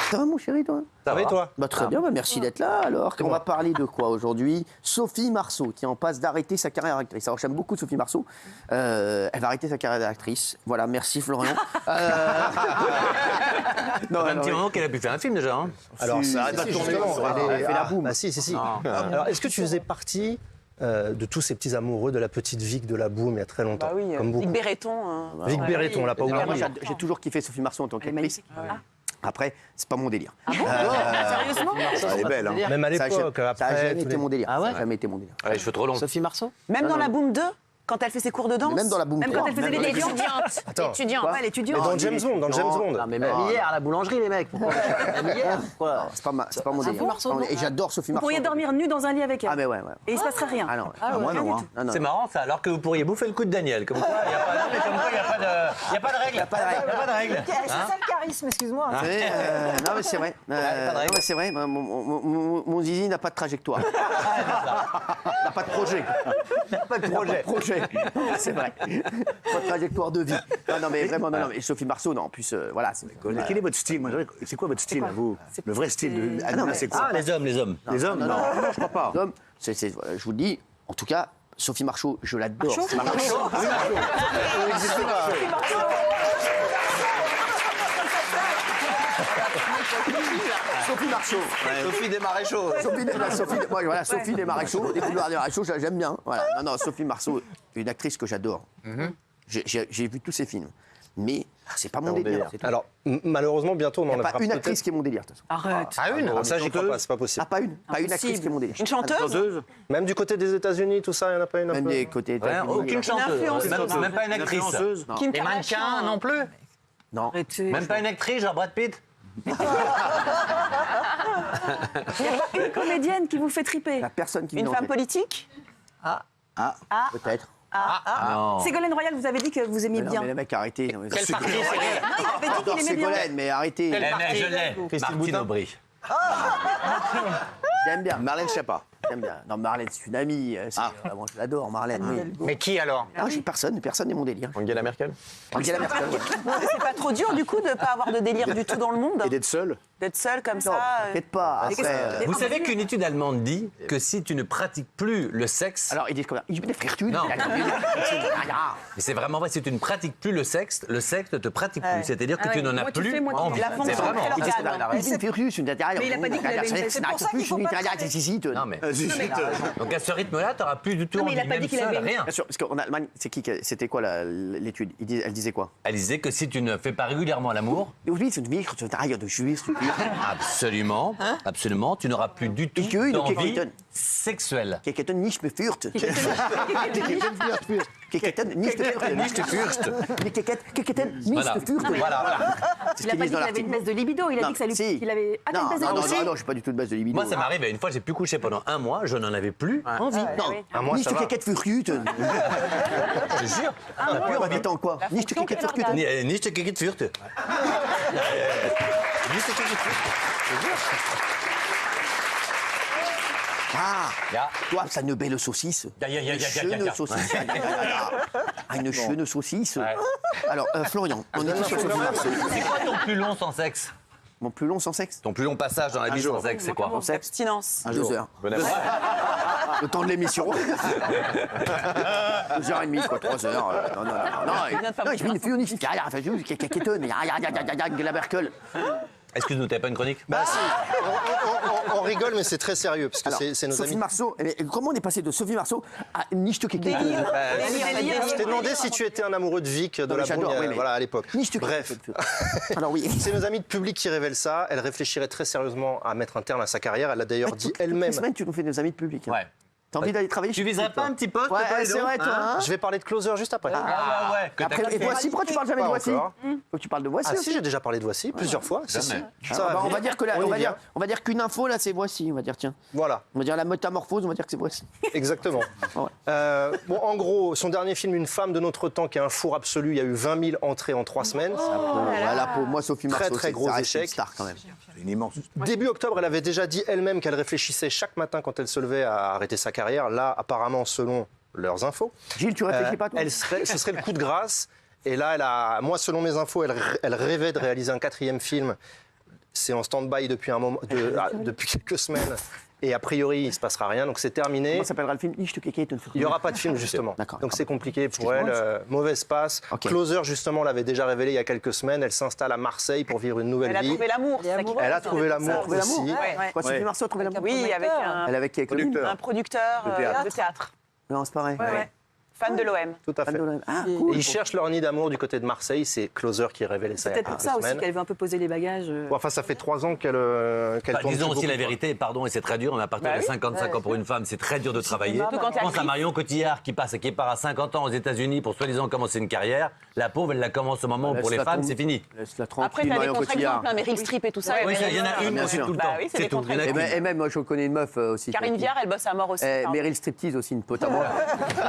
Ça va, mon chéri, toi? Ça va et toi? Bah, très bien, bah, merci d'être là. Alors, on va parler de quoi aujourd'hui? Sophie Marceau, qui est en passe d'arrêter sa carrière d'actrice. Alors, j'aime beaucoup Sophie Marceau. Elle va arrêter sa carrière d'actrice. Voilà, merci Florian. Non, un petit moment qu'elle a pu faire un film déjà. Hein. Alors, ça arrête pas de tourner. Elle fait la boum. Bah si. Alors, est-ce que tu faisais partie de tous ces petits amoureux de la petite Vic de la boum il y a très longtemps? Bah oui, comme beaucoup. Vic Béreton. Vic Béreton, on l'a pas Alors, moi, oublié. j'ai toujours kiffé Sophie Marceau en tant qu'actrice. Après, c'est pas mon délire. Sérieusement? Elle est belle, hein. Même à Ça a l'époque, ça a après. jamais tous été les- mon délire. Ah ouais Ça a jamais été mon délire. Ah, les cheveux trop longs. Sophie Marceau? Même dans la Boom 2, quand elle fait ses cours de danse? Même dans la Boom Même 3, quand elle faisait même les dans la étudiantes. Attends. Étudiante. Ouais, l'étudiante. Mais dans James Bond, dans James Bond. Non, mais même hier, à la boulangerie, les mecs. Pourquoi Même hier, quoi. C'est pas mon délire. Marceau, non. Et j'adore Sophie Vous Marceau. pourriez dormir nu dans un lit avec elle. Ah, mais ouais. Et il se passerait rien. Ah non. Moi, non. Hein. Non, non. C'est marrant ça, alors que vous pourriez bouffer le coup de Daniel. Comme quoi, il n'y a pas de règle. Il n'y a pas de règle. C'est ça le charisme, excuse-moi. Non, mais c'est vrai. Non, mais c'est vrai. Mon zizi n'a pas de trajectoire. N'a pas de projet. Pas de projet. C'est vrai. Pas de trajectoire de vie. Non, mais vraiment, non. Mais Sophie Marceau, non. En plus, voilà. Quel est votre style? Moi, c'est quoi votre style à vous? Le vrai style de Adnan, c'est quoi? Ah, les hommes. Les hommes? Non, je crois pas. L'homme, je vous le dis, en tout cas, Sophie Marceau, je l'adore. Sophie Marceau. Sophie des Maréchaux. Sophie des Maréchaux, des couloirs des Maréchaux, j'aime bien. Voilà. Non, Sophie Marceau, une actrice que j'adore. J'ai vu tous ses films. Mais c'est pas mon délire. c'est tout. Alors, malheureusement, bientôt, on Il n'y en a pas aura une peut-être. actrice qui est mon délire. de toute façon. Arrête. Ah, une? Ça, j'y crois pas, c'est pas possible. Ah, pas une actrice qui est mon délire. Une chanteuse? Même du côté des États-Unis, tout ça, il n'y en a pas une un Même peu des côtés Ouais, États-Unis. aucune chanteuse. influenceuse. Même pas une actrice. Kim Et Kardashian. mannequin non plus. Non. Arrêtez. Même pas une actrice, genre Brad Pitt. Il n'y a pas une comédienne qui vous fait triper. La personne qui Une vient en femme tête. politique? Peut-être. Non. Ségolène Royal, vous avez dit que vous aimiez Non, bien. mais les mecs, arrêtez. Non, mais- Quel parti c'est Non, il avait dit J'adore qu'il aimait bien. Ségolène, mais arrêtez. Je l'ai. Martine Aubry. J'aime bien. Marlène Schiappa. J'aime bien. Non, Marlène, c'est une amie. Vraiment, je l'adore, Marlène. Oui. Mais qui alors? Non, j'ai personne n'est mon délire. Angela Merkel? Angela Merkel. Ouais. C'est pas trop dur, du coup, de ne pas avoir de délire du tout dans le monde? Et d'être seul? D'être seul comme Non, ça? peut-être pas. Mais qu'est-ce Après, que- Vous savez qu'une étude allemande dit que si tu ne pratiques plus le sexe, alors, ils disent quoi? Ils disent frère, tu Non. mais c'est vraiment vrai, si tu ne pratiques plus le sexe ne te pratique plus. C'est-à-dire que tu n'en as Moi, tu plus fais, moi, tu envie. fais. La fonction C'est vraiment. alors, Ils disent regarde, ils disent furieux, Mais il a pas dit qu'il avait une- c'est pour ça qu'il faut pas Non mais. Donc à ce rythme-là, tu n'auras plus du tout Non, mais envie, il a pas même dit qu'il seul, avait une- rien. Bien sûr, parce qu'en Allemagne, c'était quoi l'étude? Elle disait quoi? Elle disait que si tu ne fais pas régulièrement l'amour, Oui, c'est une vie, c'est un de juif, absolument, absolument, tu n'auras plus du tout Et que, d'envie Keketen. sexuelle. Keketen nicht mehr führt. Keketen nicht mehr führt. Mais Keketen nicht Voilà. mehr führt. Voilà. C'est ce Il a qu'ils pas disent dit dans qu'il avait une l'article. baisse de libido, il a Non, dit que ça lui... si. qu'il avait... Ah, t'as Non, une baisse de non, libido? non, je suis pas du tout de base de libido. Moi, ça m'arrive, une fois, j'ai pu coucher pendant un mois, je n'en avais plus envie. Non, Un mois, nicht ça va. Keket führt. Je te jure. Pur habitant quoi? Nicht fonction Keket qu'elle führt. regarde. Nicht gekickt wird. Nicht gekickt Ah, Ja. toi, ça une belle saucisse. Ya, ya, ya, Une ya, ya, cheune ya, ya. saucisse. Ah, une cheune saucisse. Ouais. Alors, Florian, on est tous sur Sophie Marceau. C'est quoi ton plus long sans sexe? Mon plus long sans sexe? Ton plus long passage dans la vie sans sexe, c'est quoi? Sans sexe? Abstinence. 2 heures. Le temps de l'émission. 2h30, quoi, 3 heures. Non, ich bin für nicht. Ja, versuch, Keketen. Ja, Angela Merkel. Excuse-nous, t'avais pas une chronique? Bah si, on rigole, mais c'est très sérieux, parce que Alors, c'est nos Sophie amis. Marceau, comment on est passé de Sophie Marceau à Nicht Keketen? Délire. Je t'ai demandé si tu étais un amoureux de Vic de Non, mais la j'adore, Bourgne, oui, mais- voilà, à l'époque. Nicht Bref, Alors oui. c'est nos amis de public qui révèlent ça. Elle réfléchirait très sérieusement à mettre un terme à sa carrière. Elle l'a d'ailleurs dit Toutes les elle-même. semaines, tu nous fais des amis de public. hein. Ouais. T'as envie d'aller travailler Tu chez viserais Public, pas toi? un petit poste, Ouais, toi, les c'est deux, vrai, toi. hein hein. Je vais parler de Closer juste après. Ah ouais. Que Après, et Voici, pourquoi tu parles jamais de Pas Voici? encore. Faut que tu parles de Voici. Ah aussi. si, j'ai déjà parlé de Voici plusieurs fois. Si, si. Jamais. Ça va on va venir. dire que On y vient. on va dire qu'une info là, c'est Voici. On va dire tiens. Voilà, On va dire la métamorphose. On va dire que c'est Voici. exactement. Ouais. Bon, en gros, son dernier film, Une femme de notre temps, qui est un four absolu, il y a eu 20 000 entrées en 3 semaines. Voilà pour moi, Sophie Très, Marceau. très c'est- gros ça reste une échec. star quand même. C'est une immense. Début octobre, elle avait déjà dit elle-même qu'elle réfléchissait chaque matin quand elle se levait à arrêter sa carrière. Là, apparemment, selon leurs infos, Gilles, tu réfléchis pas toi? ce serait le coup de grâce. Et là, moi, selon mes infos, elle rêvait de réaliser un 4e film. C'est en stand-by depuis depuis quelques semaines. Et a priori, il ne se passera rien, donc c'est terminé. Comment s'appellera le film? Il n'y aura pas de film, justement. D'accord. Donc c'est compliqué pour elle. Mauvaise passe. Ok. Closer, justement, l'avait déjà révélé il y a quelques semaines. Elle s'installe à Marseille pour vivre une nouvelle Elle a vie. trouvé l'amour. c'est ça qui Elle a passe, trouvé ça. l'amour Trouvé l'amour. aussi. Ouais. Quoi, Sophie Marceau a trouvé l'amour? Oui, avec Elle est avec qui? Avec Colline Producteur. un producteur de théâtre. Non, c'est pareil. Ouais. Fan de l'OM. Tout à fait. Ah, Et cool. ils cherchent leur nid d'amour du côté de Marseille. C'est Closer qui révélait ça C'est il y a peut-être pour quelques ça aussi semaines. qu'elle veut un peu poser les bagages. Enfin, ça fait 3 ans qu'elle Enfin, tourne disons plus aussi la beaucoup, vérité, pardon, et c'est très dur, mais à partir de 55 ans pour une femme, c'est très dur de travailler. Surtout quand Je pense t'es à Marion Cotillard qui part à 50 ans aux États-Unis pour soi-disant commencer une carrière. La pauvre, elle la commence au moment où pour les femmes, c'est fini. Laisse-la Après, tranquille, t'as des Marion Cotillard. contre-exemples, Meryl Streep et tout ça. Oui, il y en a une bien aussi sûr. tout le Bah temps. oui, c'est C'est des tout. Il y en a Et qu'une. même, moi, je connais une meuf aussi. Karine Viard, elle bosse à mort aussi. pardon. Meryl Striptease aussi, une pote à moi.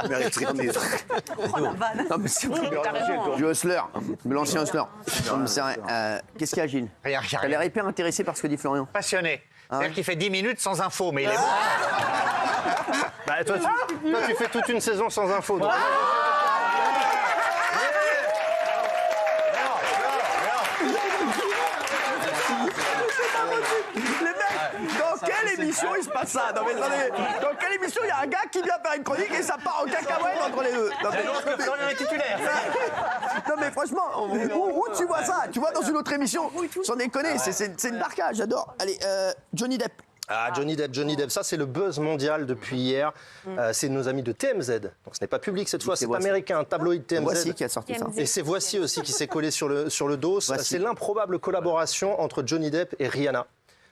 Meryl Streep. Non, mais c'est vrai. T'as raison. Du hustler, de l'ancien hustler. Non, mais c'est vrai. Qu'est-ce qu'il y a, Gilles? Rien, j'ai T'as l'air rien. hyper intéressé par ce que dit Florian. Passionné. C'est-à-dire qu'il fait 10 minutes sans info, mais il est bon. Bah, toi, tu fais toute une saison sans info. donc. Les mecs, dans quelle émission il se passe ça? Non, mais attendez, dans quelle émission il y a un gars qui vient faire une chronique et ça part en cacahuète entre les deux? Non, mais, est titulaire. non, mais franchement, où tu vois ça? Tu vois dans une autre émission? Sans déconner, c'est une barcade, j'adore. Allez, Johnny Depp. Ah, Johnny Depp, ça c'est le buzz mondial depuis hier. C'est nos amis de TMZ. Donc ce n'est pas public cette fois, c'est Voici. américain, un tabloïd TMZ. Voici qui a sorti ça. Et c'est Voici aussi qui s'est collé sur le dos. Voici. C'est l'improbable collaboration entre Johnny Depp et Rihanna.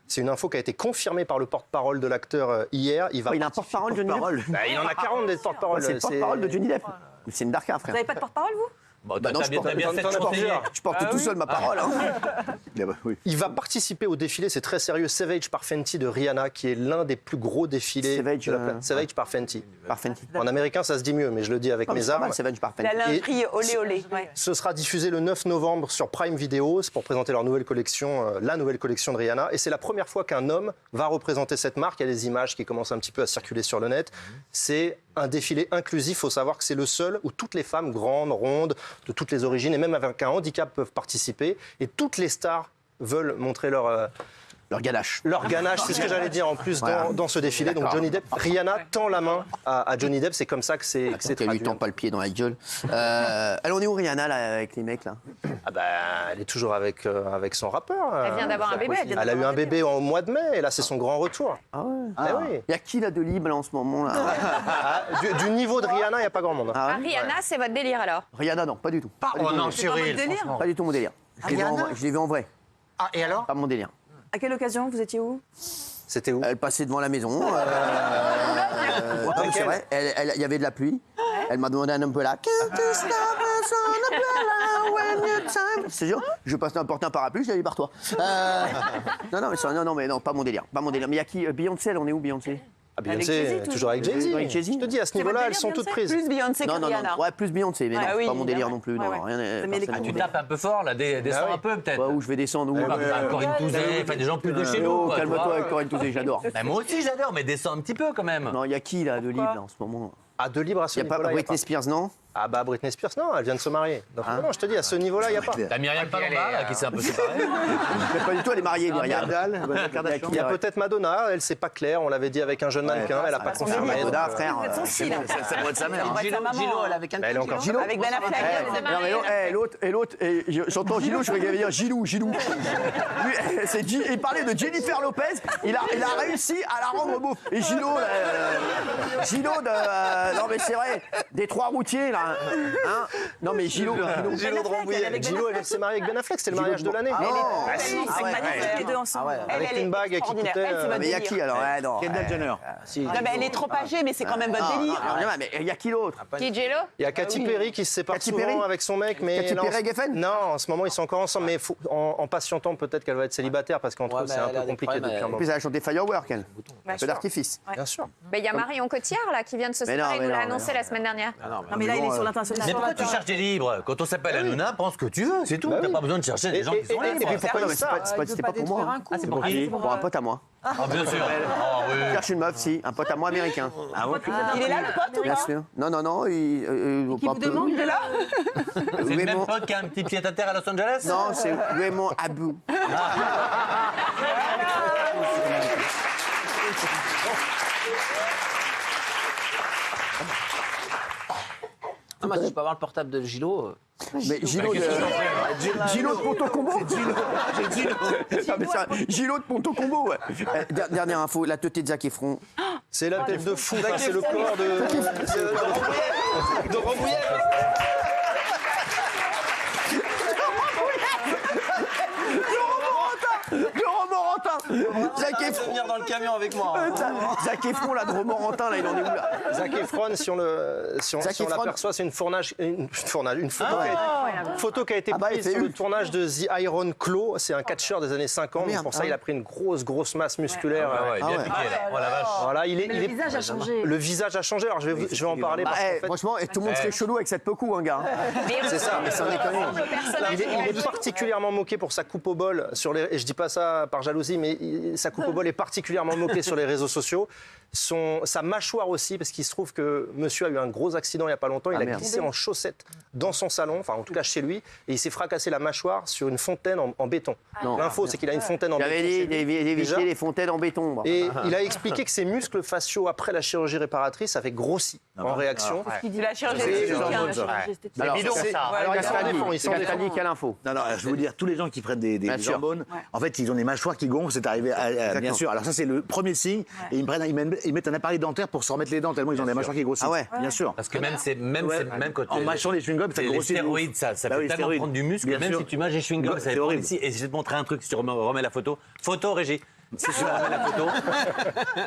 C'est une info qui a été confirmée par le porte-parole de l'acteur hier. Il Il a un porte-parole, Johnny Depp. Bah, il en a 40 des porte-paroles. C'est le porte-parole de Johnny Depp. C'est une darka, frère. Vous n'avez pas de porte-parole, vous? Bon, Bah non, je porte- t'as bien fait de t'en as chanter. plusieurs. Je porte tout seul ma parole. Hein. Oui. Il va participer au défilé, c'est très sérieux, Savage par Fenty de Rihanna, qui est l'un des plus gros défilés. Savage, de la planète. Savage par Fenty. Par Fenty. En américain, ça se dit mieux, mais je le dis avec Non, mais mes c'est pas armes. mal, Savage par La Fenty. lingerie olé olé. Ouais. Ce sera diffusé le 9 novembre sur Prime Video. C'est pour présenter leur nouvelle collection, la nouvelle collection de Rihanna. Et c'est la première fois qu'un homme va représenter cette marque. Il y a des images qui commencent un petit peu à circuler sur le net. C'est un défilé inclusif. Il faut savoir que c'est le seul où toutes les femmes grandes, rondes, de toutes les origines, et même avec un handicap, peuvent participer. Et toutes les stars veulent montrer leur ganache. Leur ganache, c'est ce que j'allais dire en plus dans ce défilé. Donc Johnny Depp, Rihanna tend la main à Johnny Depp. C'est comme ça que c'est Elle lui traduit. tend pas le pied dans la gueule. Elle en est où, Rihanna, là, avec les mecs, là? Ah bah, elle est toujours avec son rappeur. Elle vient d'avoir un bébé. Elle vient Elle a eu un bébé au mois de mai et là c'est son grand retour. Ah ouais. Eh oui. Il y a qui, là, de libre, là, en ce moment, là? Ah, du niveau de Rihanna, il n'y a pas grand monde. Ah ouais. Rihanna, c'est votre délire alors? Rihanna, non, pas du tout. Pas du Oh tout non, mon délire. Cyril, délire. franchement. Pas du tout mon délire. Je l'ai vu en Rihanna vrai. Je l'ai vu en vrai. Ah, et alors? Pas mon délire. À quelle occasion? Vous étiez où? C'était où? Elle passait devant la maison. Non, mais c'est vrai, il y avait de la pluie. Elle m'a demandé un umbrella. C'est sûr, je passe apporter un parapluie, je l'ai eu par toi. Non, mais non, pas mon délire. Pas mon délire. Mais il y a qui? Beyoncé, elle en est où, Beyoncé? Ah, Beyoncé, Avec Jay-Z, toujours avec Jay-Z. Avec Jay-Z. Je te dis, à ce niveau-là, elles sont toutes prises. Plus Beyoncé que Non, Rihanna. ouais, plus Beyoncé, mais non, Ah oui, pas mon délire évidemment. non plus. Ouais, Non, ouais. rien. Mais les personne- Tu tapes un peu fort, là, descends oui. un peu peut-être. Ouais, où je vais descendre, où? Corinne Touzé, enfin des gens plus de chez nous. Oh, quoi, tu calme-toi vois. avec Corinne Touzé, j'adore. Ben, moi aussi j'adore, mais descends un petit peu quand même. Non, il y a qui, là, de libre, là, en ce moment? Ah, de libre à ce Il n'y a pas niveau-là, il y a Britney Spears, non? Ah bah Britney Spears, non, elle vient de se marier. Donc, non, je te dis, à ce niveau-là, il n'y a pas. T'as Myriam Palomba là, qui s'est un peu séparée. Mais pas du tout, elle est mariée, Myriam. Il y a peut-être Madonna, elle, c'est pas clair, on l'avait dit avec un jeune mannequin, elle n'a pas confirmé. Madonna, donc, frère. Son style. C'est le mois de sa mère. Elle voit sa maman. avec un elle est encore Gillo. Avec Ben Affleck. Non, mais l'autre, j'entends Gillo, je croyais qu'il allait dire Gilou. Lui, il parlait de Jennifer Lopez, il a réussi à la rendre beauf. Et Gillo, non mais c'est vrai, des trois routiers là. Hein, non mais Gillo Gillo de Rambouillet. Gillo, elle s'est mariée avec Ben Affleck, c'était le mariage de l'année. Ah non. C'est magnifique, les deux ensemble. Avec une bague qui extraordinaire. coûtait, Elle, c'est votre Mais il y a délire. qui alors? Ouais, non. Kendall Jenner. Non, mais elle est trop âgée, mais c'est quand même votre délire. Mais il y a qui l'autre? Qui Jello? Il y a Katy Perry qui se sépare Katy souvent Perry avec son mec, mais Katy là, Perry Geffen non, en ce moment ils sont encore ensemble, mais en patientant peut-être qu'elle va être célibataire parce qu'entre Ouais, eux c'est mais un elle peu a des compliqué problèmes, depuis un En moment. plus, elle a chanté Firework, elle. Un peu d'artifice. Bien sûr. Il y a Marion Cotillard là qui vient de se Mais non, séparer, mais nous l'a non, annoncé mais la semaine dernière. Non, mais là, il est sur l'international. Mais pourquoi tu cherches des livres? Quand on s'appelle Hanouna, pense ce que tu veux, c'est tout. T'as pas besoin de chercher des gens qui sont et libres. puis pourquoi Non, il mais dit ça c'était pas pour moi. Ah, c'est pour qui? Pour un pote à moi. Ah, bien sûr. Ah oui. Je cherche une meuf, si. Un pote à moi américain. Il est là, le pote, ou Bien pas? sûr. Non, Qui vous demande, il est là? C'est le même pote qui a un petit pied-à-terre à Los Angeles? Non, c'est Raymond Abou. Ah, moi, si je peux avoir le portable de Gilo. Mais Gilo de Ponto Combo. Gilo de Ponto Combo, ouais. Dernière info, la teuté de Zac Efron. C'est la tête de fou, enfin, c'est le corps de Rambouillet. De Romorantin. Zac Efron. Venir dans le camion avec moi. Zac Efron, là, de Romorantin, là, il en est où, là? Zac Efron, si on l'aperçoit, c'est une photo qui a été bah, il prise fait sur le Hulk. tournage de The Iron Claw. C'est un catcheur des années 50. merde, Pour ça, il a pris une grosse masse musculaire. Ah ouais, bien piqué, là. Oh la vache. Voilà, Le visage a changé. Le visage a changé. Alors, je vais en parler. Bah, parce qu'en fait, franchement, tout le monde serait chelou avec cette pocou, hein, gars. c'est ça. Mais sans déconner. Il est particulièrement moqué pour sa coupe au bol et je dis pas ça par jalousie, mais sa coupe au bol est particulièrement moquée sur les réseaux sociaux. Sa mâchoire aussi, parce qu'il se trouve que monsieur a eu un gros accident il n'y a pas longtemps. Il a merde. glissé en chaussettes dans son salon, enfin en tout cas chez lui, et il s'est fracassé la mâchoire sur une fontaine en béton. L'info, c'est qu'il a une fontaine en béton. J'avais chez dit lui, déjà. d'éviter les fontaines en béton. moi. Et il a expliqué que ses muscles faciaux après la chirurgie réparatrice avaient grossi en réaction. Il dit la chirurgie C'est esthétique, genre hein, la ça. chirurgie esthétique. Alors, bidon, c'est- ça. Alors, Ils s'en défendent. Castaldi, quelle info? Non, je veux dire, tous les gens qui prennent des sûr. hormones, en fait, ils ont des mâchoires qui gonflent, c'est arrivé, bien sûr. Alors ça, c'est le premier signe, et ils mettent un appareil dentaire pour se remettre les dents, tellement ils ont des mâchoires qui grossissent. Ah ouais. Bien sûr. Parce que même quand En mâchant les chewing-gums, ça les grossit. de ouf. stéroïdes, ça Bah fait oui, tellement stéroïdes. prendre du muscle, Bien même sûr. si tu manges des chewing-gums, Ouais, ça c'est va horrible. ici. Et je vais te montrer un truc si tu remets la photo. Photo, Régie. Si tu remets la photo.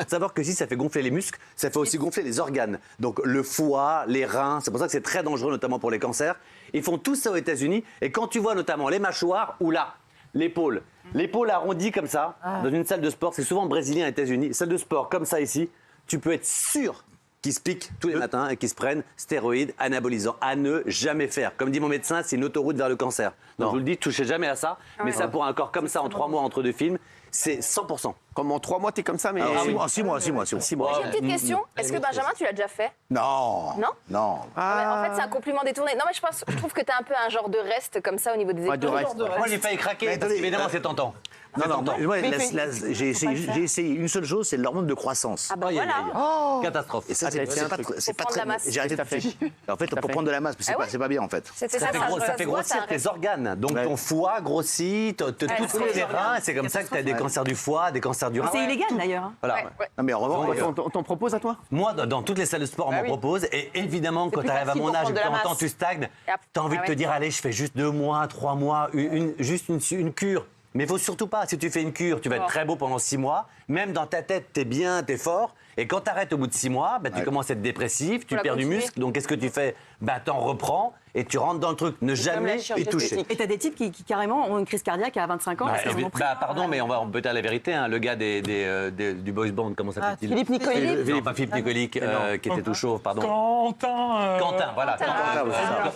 Savoir que si ça fait gonfler les muscles, ça fait aussi gonfler les organes. Donc le foie, les reins, c'est pour ça que c'est très dangereux, notamment pour les cancers. Ils font tout ça aux États-Unis. Et quand tu vois notamment les mâchoires ou là, l'épaule arrondie comme ça, dans une salle de sport, c'est souvent brésilien aux États-Unis, salle de sport comme ça ici, tu peux être sûr qu'ils se piquent tous les matins et qu'ils se prennent stéroïdes, anabolisants. À ne jamais faire. Comme dit mon médecin, c'est une autoroute vers le cancer. Donc je vous le dis, touchez jamais à ça. Mais ça pour un corps comme ça en 3 mois entre 2 films, c'est 100%. Comme en 3 mois, t'es comme ça, mais. En 6 mois. 6 mois. J'ai une petite question. Est-ce que Benjamin, tu l'as déjà fait? Non. Non Non. En fait, c'est un compliment détourné. Non, mais je trouve que t'as un peu un genre de reste comme ça au niveau des Ouais, de épaules. reste. Moi, j'ai failli craquer, parce qu'évidemment, c'est tentant. Non, moi, j'ai essayé une seule chose, c'est l'hormone de croissance. Ah bah voilà. Catastrophe. Et ça, c'est c'est un pas truc. c'est pas Pour prendre très. la masse. J'ai arrêté de Tout à fait. faire. En fait, pour prendre de la masse, mais Ah ouais c'est pas bien en fait. C'était Ça fait, ça ça fait se voit, grossir c'est un tes organes. Donc ton foie grossit, tous tes reins. C'est comme ça que tu as des cancers du foie, des cancers du rein. C'est illégal, d'ailleurs. hein. Voilà. Ouais, ouais. Non, mais en revanche, On t'en propose à toi? Moi, dans toutes les salles de sport, on m'en propose. Et évidemment, quand plus tu arrives à facile mon pour âge et prendre que de de la temps en temps masse. tu stagnes, Et après- tu as envie Ah de te ouais. dire, allez, je fais juste 2 mois, 3 mois, juste une cure. Mais il faut surtout pas. Si tu fais une cure, tu vas être très beau pendant 6 mois. Même dans ta tête, t'es bien, t'es fort. Et quand t'arrêtes au bout de 6 mois, tu commences à être dépressif, tu la perds du continuer. muscle. Donc qu'est-ce que tu fais? T'en reprends et tu rentres dans le truc. Ne la jamais chirurgie y toucher. esthétique. Et t'as des types qui carrément ont une crise cardiaque à 25 ans. parce qu'ils en ont pris. Pardon, mais on peut dire la vérité. Hein, le gars du boys band, comment s'appelle-t-il? Philippe Nicolic. Non, pas Philippe Nicolic, qui était tout chauve, pardon. Quentin. Voilà.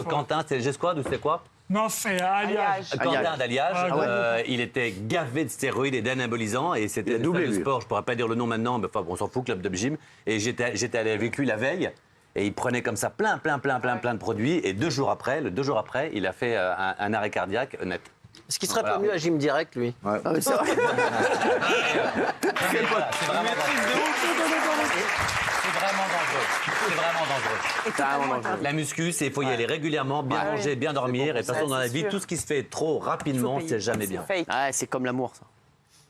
Quentin, c'est le G-Squad ou c'est quoi? Non, c'est Alliage. Quentin d'Alliage, Ah ouais. il était gavé de stéroïdes et d'anabolisants et c'était une salle de sport, je pourrais pas dire le nom maintenant, mais enfin on s'en fout, Club de Gym. Et j'étais allé avec lui la veille et il prenait comme ça plein de produits et 2 jours après, il a fait un arrêt cardiaque net. Est-ce qu'il serait pas mieux à Gym Direct, lui? Ah, mais c'est vrai. C'est vraiment dangereux. La muscu, il faut y aller régulièrement, bien manger, bien dormir. Et de toute façon, dans la vie, tout ce qui se fait trop rapidement, c'est jamais bien. Fake. Ah, c'est comme l'amour, ça.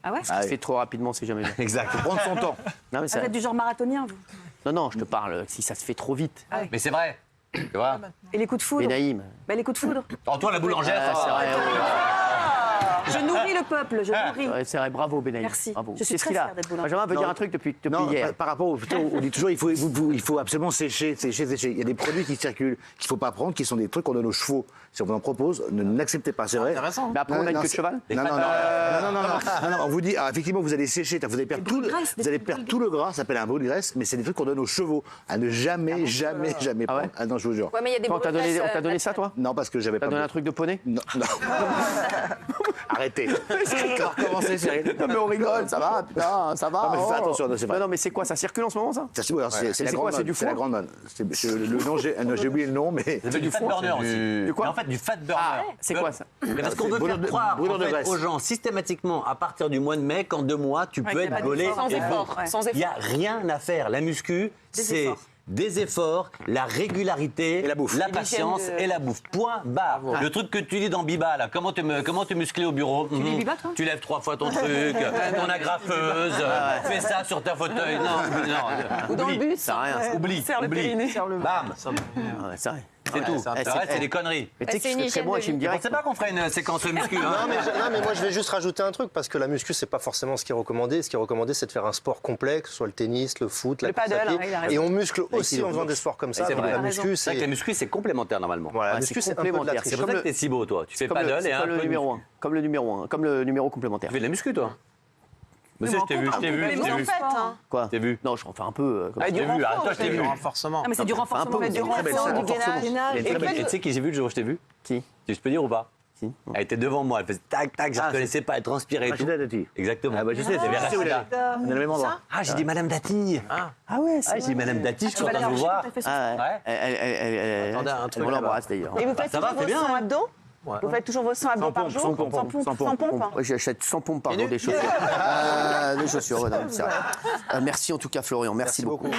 Ah ouais? Ce qui se fait trop rapidement, c'est jamais bien. Exact. prendre son temps. Non, mais Vous ça- êtes du genre marathonien, vous? non, je te parle si ça se fait trop vite. Mais c'est vrai. Tu vois? Et les coups de foudre? Benaïm. Bah, les coups de foudre. Antoine, la boulangère, Ah, ça c'est va. vrai, Je nourris le peuple, je nourris. Ouais, c'est vrai, bravo Benaï. Merci. Bravo. Je suis Qu'est-ce très qu'il a fière d'être boulanger. Benjamin veut Non. dire un truc depuis Non, hier. par rapport on dit toujours il faut absolument sécher. Il y a des produits qui circulent qu'il ne faut pas prendre, qui sont des trucs qu'on donne aux chevaux. Si on vous en propose, ne l'acceptez pas, c'est vrai. Intéressant. Mais après, on a une queue de cheval Non, on vous dit, effectivement, vous allez sécher, vous allez perdre tout le gras, ça s'appelle un brûle de graisse, mais c'est des trucs qu'on donne aux chevaux, à ne jamais prendre. Ah non, je vous jure. Ouais, mais il y a des Toi, on t'a brûles-graisses, donné, on t'a donné ça, toi Non, parce que j'avais T'as pas. donné un truc de poney Non. Arrêtez. On va recommencer, Cyril. Non, mais on rigole, ça va, putain, ça va. Non, mais fais oh. attention, c'est vrai. Non, mais c'est quoi, ça circule en ce moment, ça C'est la C'est quoi, grande c'est manne, du c'est la foin grande manne. Le nom, j'ai oublié le nom, mais. C'est du fat burner aussi. Du quoi Mais en fait, du fat burner. C'est quoi ça Mais parce qu'on veut brûlure faire de- croire brûlure en de fait, graisse. aux gens systématiquement à partir du mois de mai qu'en 2 mois tu peux qu'il y a pas être de gaulé sans et effort, bon. ouais. Sans Il n'y a rien à faire. La muscu, c'est efforts. des efforts, la régularité, Et la bouffe. la Et patience l'hygiène de- et la bouffe. Point barre. Le truc que tu dis dans Biba, là, comment te muscler au bureau lis Biba, toi Tu lèves 3 fois ton truc, ton agrafeuse, fais ça sur ta fauteuil. Non. Ou dans le bus. Ça a rien, ça. Oublie. Serre le périnée. Bam. Ouais, c'est vrai. C'est tout. Eh, Le reste, c'est des conneries. Mais tu sais que c'est je une serais très hygiène bon de et tu me vie. On dirais. sait pas qu'on ferait une séquence muscu. Hein. Non, mais moi je vais juste rajouter un truc parce que la muscu c'est pas forcément ce qui est recommandé. Ce qui est recommandé c'est de faire un sport complet, que ce soit le tennis, le foot, la Le course à paddle, pied. ouais, il a raison. Et on muscle aussi il en est faisant bon. des sports comme ça. c'est Donc vrai. la Il a muscu C'est vrai que la c'est muscu, c'est complémentaire normalement. voilà, la Ouais, muscu c'est c'est un peu de la complémentaire. triche. C'est pour ça que t'es si beau, toi. Tu fais Comme paddle et c'est un pas le peu de numéro muscu. 1. Comme le numéro 1. Comme le numéro complémentaire. Tu fais de la muscu, toi Monsieur, je t'ai vu, je t'ai vu, je t'ai vu. Quoi T'es vu Non, je refais un peu. comme Je ça. t'ai vu, toi, je t'ai vu. Renforcement. Ah, mais c'est du renforcement. peu, du très belle renforcement, du renforcement. gainage. Et tu sais qui j'ai vu le jour où je t'ai vu Qui Je peux dire ou pas Si. Elle était devant moi, elle faisait tac, tac, je ne reconnaissais pas, elle transpirait et tout. Rachida Dati. Exactement. Ah bah je sais, c'est c'est Rachida. On est au même endroit. Ah, j'ai dit Madame Dati. Ah ouais, c'est Ah, j'ai dit Madame Dati, je suis en train de vous voir. Ah ouais. Ouais. Elle Attendez, un truc on là-bas. l'embrasse d'ailleurs. Et vous faites Ça va, toujours c'est vos bien, 100 hein. abdos Vous faites toujours vos 100 abdos par jour sans pompe, Sans pompe. Ouais, j'achète 100 pompes par jour des chaussures. Des chaussures, ouais, non, c'est vrai. Merci en tout cas Florian, merci beaucoup.